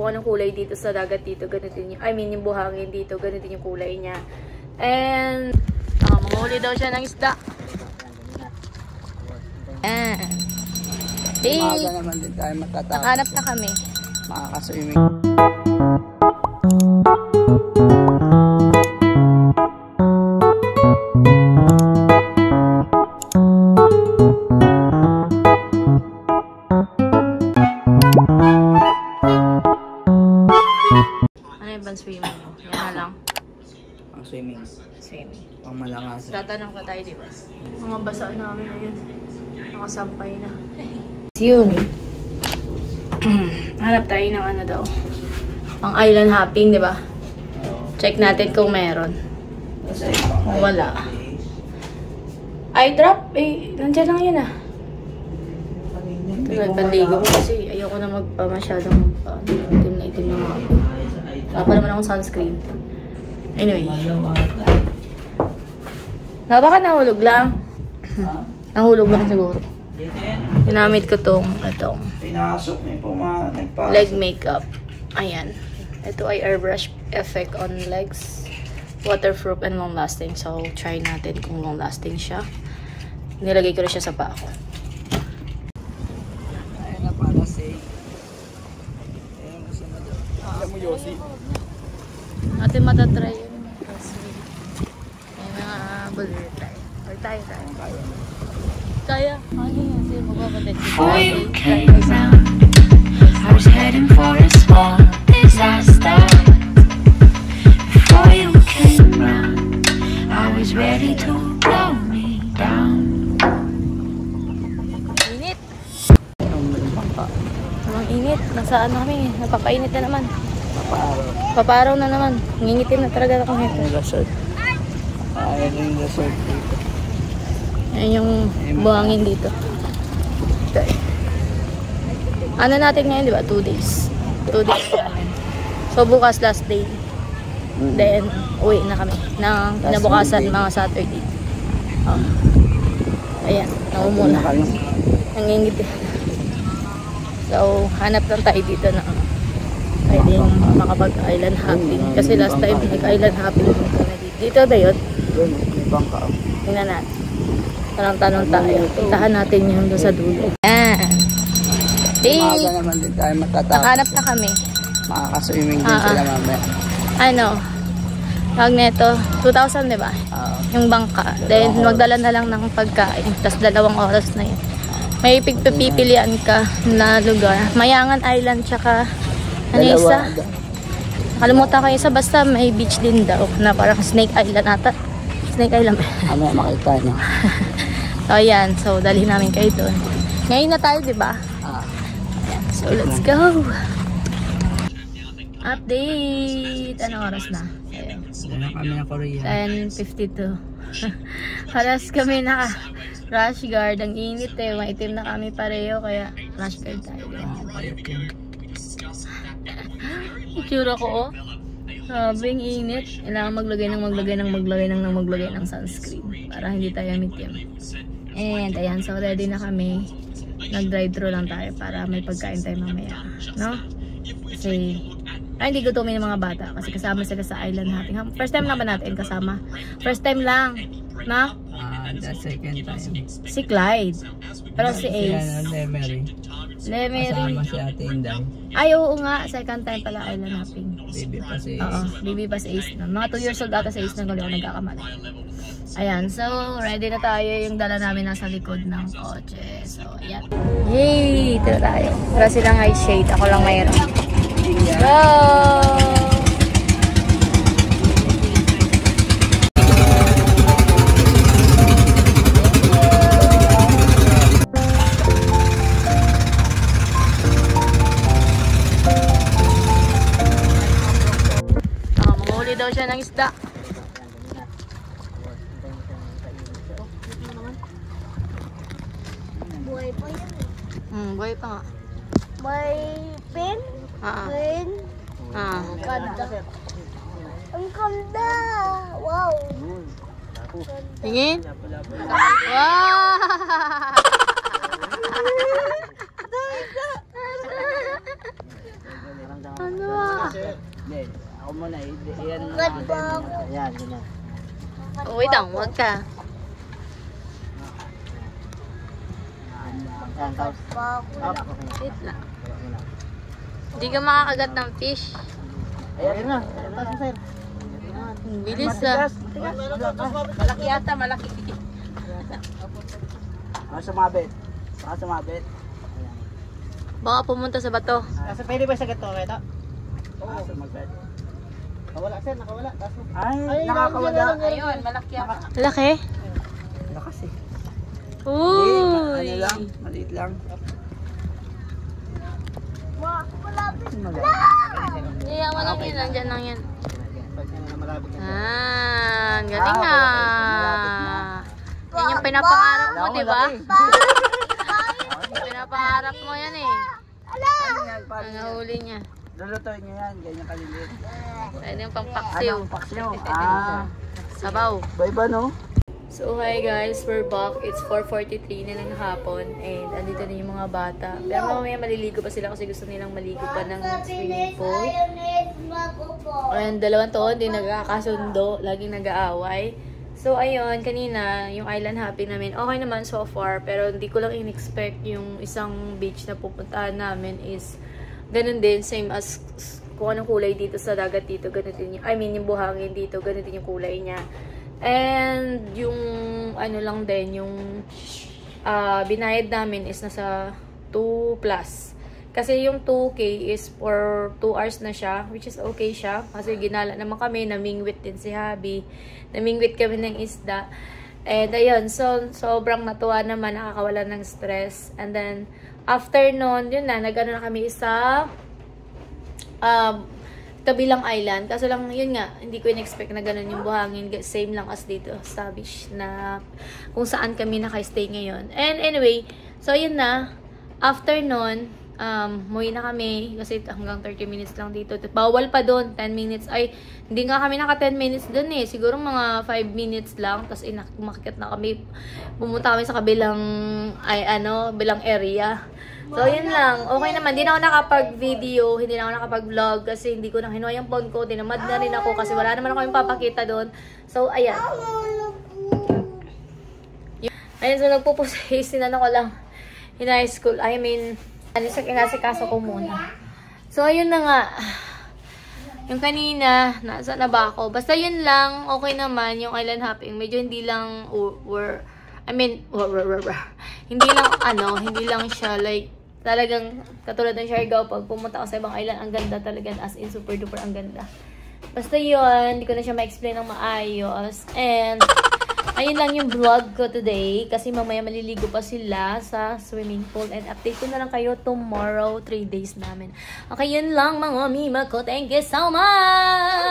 kung anong kulay dito sa dagat dito, ganito yung, I mean yung buhangin dito, ganito yung kulay niya. And manghuli daw siya ng isda. Umaga naman din tayo matatapos. Nakahanap na kami. Makakaswimming. Ano yung pan-swimming mo? Yan na lang. Ang swimming. Swimming. Pang malangas. Tatanong ko tayo, diba? Mga basa namin ngayon. Nakasampay na. Yun. Hanap tayo ng ano daw. Pang island hopping, diba? Check natin kung meron. Kung wala. Eye drop? Eh, nandiyan lang yun ah. Nagpandigo ko kasi ayoko na magpamasyadong itim na mga ako. Wala pa naman akong sunscreen. Anyway. Baka nahulog lang. Nahulog lang siguro. Ginamit ko itong Pinasok niyo po mga leg makeup. Ayan. Ito ay airbrush effect on legs. Waterproof and long lasting. So, try natin kung long lasting siya. Nilagay ko na siya sa paa ko. Ayan na para say. Ayan mo sa madal. Alam mo Yossi? Natin matatry yun. Kasi may mga bullet tayo. Or tayo. Kaya. Ano yun? Kasi magpapalit. Before you came around, I was heading for a small disaster. Before you came around, I was ready to blow me down. Init. Ang bangka. Ang init. Nasa ano kami. Napapainit na naman. Papaaraw. Paparaw na naman. Ngingitim na talaga akong head. Ayan yung resort. Ayan yung resort dito. Ayan yung buhangin dito. Okay. Ano natin ngayon, di ba? 2 days. 2 days namin. So, bukas last day. Then, uwi na kami. Nang kinabukasan, mga Saturday. Oh. Ayan, naumuna. Nangingit. So, hanap lang tayo dito na pwedeng makapag-island hopping. Kasi last time, nag-island hopping dito ba yun? Doon, may bangka. Tingnan natin. Tanong-tanong tayo. Puntahan natin yung doon sa dulo. Ayan. Umaga naman din tayo matatapos. Nakahanap na kami. Makakaswimming din sila mamaya. Ano? Tawag nito, 2,000 diba? Yung bangka. Then magdala na lang ng pagkain. Tapos 2 oras na yun. May pipilian ka na lugar. Mayangan Island tsaka ano yung isa? Nakalimutan ko yung isa. Basta may beach din daw. Na parang Snake Island ata. Snake Island. Ano makita nyo? So ayan. So dalhin namin kayo doon. Ngayon na tayo diba? So let's go! Update! Anong oras na? Dala kami na Korea. 10:52. Halas kami naka rush guard. Ang init eh. Maitim na kami pareho. Kaya rush guard tayo. Itsura ko oh. Sabing init. Kailangan maglagay ng sunscreen. Para hindi tayo mitim. And ayan. So ready na kami. Nag-drive-thru lang tayo para may pagkain tayo mamaya. No? Kasi hindi gutumin ng mga bata kasi kasama sila sa island hopping. First time lang ba natin kasama? First time lang. No? The second time. Si Clyde. Pero si Ace. Lemery. Lemery. Kasama si Ate Inday. Ay, oo nga. Second time pala island hopping. Baby pa si Ace. Oo, baby pa si Ace na. Mga 2 years old ata si Ace na kung nagkakamali. Ayan, so ready na tayo. Yung dala namin nasa likod ng kotse. So, ayan. Yay! Tara tayo. Para silang eye shade. Ako lang mayroon. Go! Manghuli daw siya ng isda. Buhay pa yan. Buhay pa nga. May pen? Pen? Ganda. Ang ganda! Wow! Tingin? Wow! Ano ah? Hindi, ako muna. Yan. Red ba ako? Yan, ganyan. Oh, wait lang, huwag ka. Yan, tapos. Up. Wait lang. Hindi ka makakagat ng fish. Ayan na. Tapos na, sir. Ang bilis ah. Malaki ata, malaki. Sumabit. Sumabit. Baka pumunta sa bato. Kasi pwede ba sa gato, Reto? Oo. Sumabit. Nakawala, sir. Nakawala. Ay, nakakawala. Ayun, malaki ata. Laki? Lakas eh. Uy! Ano lang? Maliit lang. Malapit na. Iya mo lang yun, nandyan lang yan. Pag malapit na. Ah, ang galing Ah, malapit na. Yan yung pinapangarap mo, di ba? Pinapangarap mo yan eh. Ang nahuli niya. Lulutuin nyo yan. Ganyan kaliliit. Pwede yung pampaksiw. Anong paksiw? Sabaw. Iba no? So hi guys, we're back. It's 4:43 na ng hapon and andito na yung mga bata. Pero mamaya maliligo pa sila kasi gusto nilang maligo pa ng swimming pool. And dalawang taon din nagkakasundo, laging nag-aaway. So ayun, kanina yung island hopping namin, okay naman so far, pero hindi ko lang in-expect yung isang beach na pupuntahan namin is ganun din, same as kung anong kulay dito sa dagat dito, ganun din yung, I mean yung buhangin dito, ganun din yung kulay niya. And yung ano lang din, yung binayad namin is nasa 2 plus. Kasi yung 2K is for 2 hours na siya, which is okay siya. Kasi ginala naman kami, namingwit din si Habi. Namingwit kami ng isda. And ayun, so sobrang natuwa naman, nakakawala ng stress. And then, after nun, yun na, nag-ano na kami sa kabilang island. Kaso lang, yun nga, hindi ko in-expect na ganun yung buhangin. Same lang as dito sa beach na kung saan kami naka-stay ngayon. And anyway, so yun na. After nun, muwi na kami kasi hanggang 30 minutes lang dito. Bawal pa doon, 10 minutes. Ay, hindi nga kami naka 10 minutes doon eh. Siguro mga 5 minutes lang. Tapos umakyat na kami. Pumunta kami sa kabilang, bilang area. So, yun lang. Okay naman. Hindi na ako nakapag-video. Hindi na ako nakapag-vlog kasi hindi ko na kinuha yung phone ko. Tinamad na rin ako kasi wala naman ako yung papakita doon. So, ayan. Ayun, so nagpupusis. Sinano ko lang in high school. I mean, inasikaso ko muna. So, ayun na nga. Yung kanina, nasa na ba ako? Basta yun lang. Okay naman yung island hopping. Medyo hindi lang hindi lang siya like talagang katulad ng Siargao pag pumunta ka sa ibang island, ang ganda talaga, as in super duper ang ganda. Basta yun, hindi ko na siya ma-explain ng maayos. And ayun lang yung vlog ko today kasi mamaya maliligo pa sila sa swimming pool and update ko na lang kayo tomorrow, 3 days namin. Okay, yun lang mga mima ko. Thank you so much!